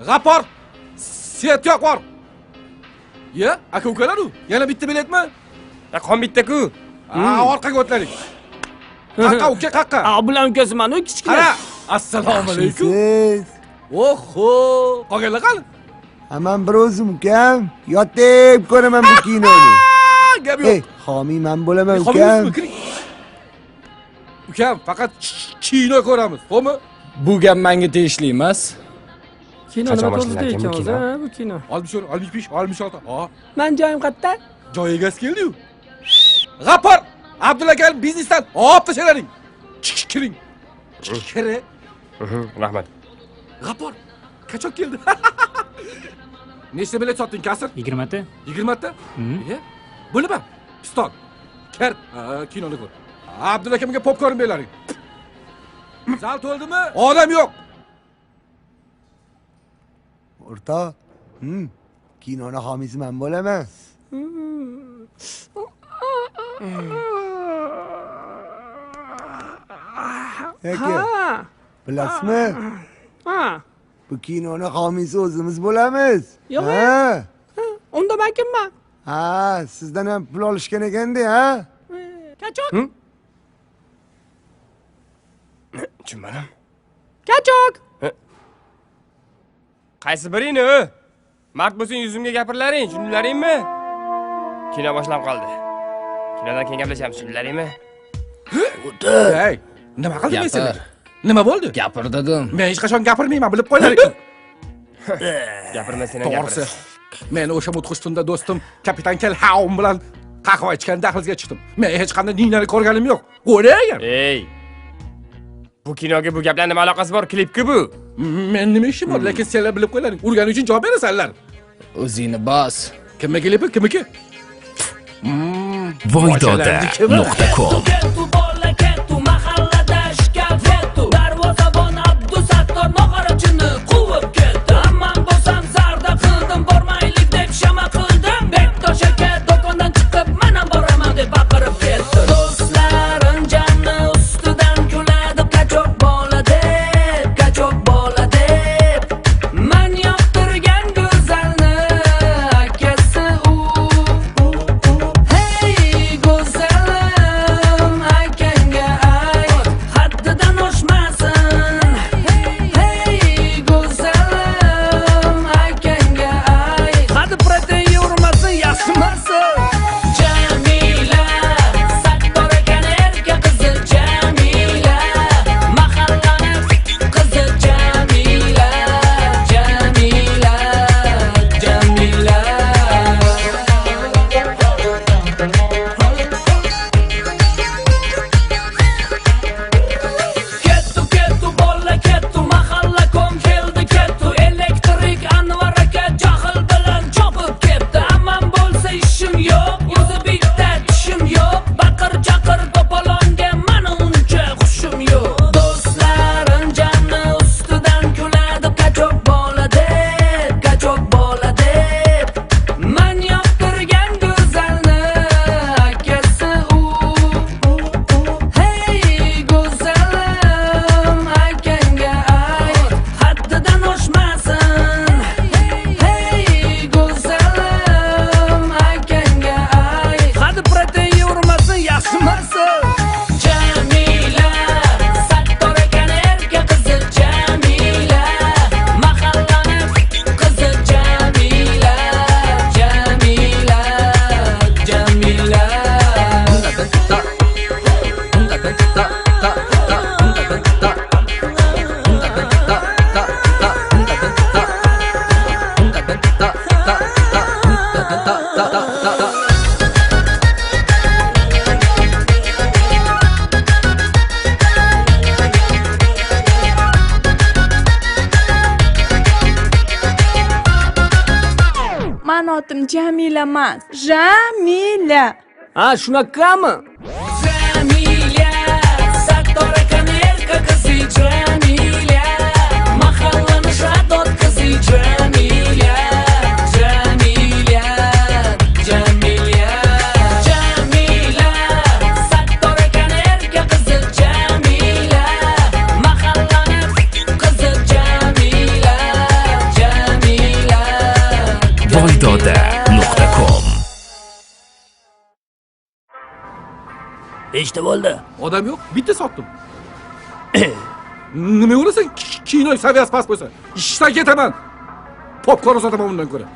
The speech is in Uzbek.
G'apor. Siyatyoq bor. Ya, aka-ukalar u. Yana bitta biletmi? Qon bitta-ku. Orqaga o'tlaring. Qaqqa uka, qaqqa. Bular ukasiman-ku, kichkina. Qara. Assalomu alaykum. Oho, qolganlar qani? Men bir o'zim ukam, yotib ko'raman bu kinoni. Gap yo'q. Homiy men bo'laman ukam. Ukam, faqat kino ko'ramiz, xo'pmi? Bu gap menga tegishli emas. Kino nima to'g'risida ekan o'zi, bu kino. 65, 66. Ha. Men joyim qayerda? Joy egasi keldi-yu. G'apor, Abdulla aka biznesdan olib tashlaring. Kiring. Kira. Rahmat. G'apor, qachon keldi? Nechta bilet sotding, kasr? 20 ta. 20 ta? Bo'laman. Piston. Kir. Kinoni ko'r. Abdulla akamga popkorn berlaring. Zal to'ldimi? Odam yo'q. O'rta. Kinoni homiysi men bo'laman. Aka. Bilasizmi? Bu kinoni homiysi o'zimiz bo'lamiz. Yo'q. Unda men kimman? Sizdan ham pul olishgan ekanda, ha? Kachok. Tushunmadim. Kachok. Qaysi birini? Mard bo'lsang yuzimga gapirlaring, tushunlaringmi? Kino boshlab qoldi. Kinodan keyin gaplashamiz, tushunlaringmi? Hey, nima qilding sen? Nima bo'ldi? Gapir dedim. Men hech qachon gapirmayman, bilib qo'ylaring. Gapirma sen ham gapir. Men o'sha mudhish tunda do'stim kapitan Kelhaum bilan qahva ichgan dahlizga chiqdim. Men hech qanday dinani ko'rganim yo'q. Qo'ying. Ey. Bu kinoga bu gaplar nima aloqasi bor? Klipki bu. Men nima ishim bor, lekin senlar bilib qo'ylaring. Urgani uchun javob berasanlar. O'zingni bas. Kimga klipi? Kimniki? Voydoda.com darvozabon Abdusattor nog'orachini quvib ketdi. Amman bo'lsam zarda qildim, bormaylik deb shama qildim. Bektosh aka do'kondan chiqib, men ham boraman deb baqirib ketdi. Do'stlarim janni ustidan kuladi, qachok bola deb. Men yoqtirgan go'zalni akasi u. Hey go'zalim, akangga ayt, haddidan oshmasin. Hey go'zalim, akangga ayt, haddi protein yurmasin, yaxshimasin. Jamila, Sattor akani erka qizi Jamila, mahallani qizi Jamila. Kettu bola kettu, mahalla kom keldi kettu. Elektrik Anvar aka jahl bilan chopib ketdi. Amman bo'lsa ishim yo'q, o'zi bitta tishim yo'q. Baqir chaqir to'polonga men uncha xushim yo'q. Do'stlarim janni ustidan kuladi, qachok bola deb. Men yoqtirgan go'zalni akasi u. Hey go'zalim, akangga ayt, haddidan oshmasin. Hey go'zalim, akangga ayt, haddi protein yurmasin, yaxshimasin. Jamila, Sattor akani erka qizi Jamila, mahallani qizi Jamila. Men otim Jamila emas, Jamila. Shunaqami? Jamila, Sattor akani erka qizi Jamila, mahallani shadod qizi Jamila. Sattor akani erka qizi Jamila, mahallani qizi Jamila. kinoda.com. Nechta bo'ldi? Odam yo'q, bitta sotdim. Nima o'rasan? Kino saviyasi past bo'lsa, ishdan ketaman. Popkorn sotaman undan ko'ra.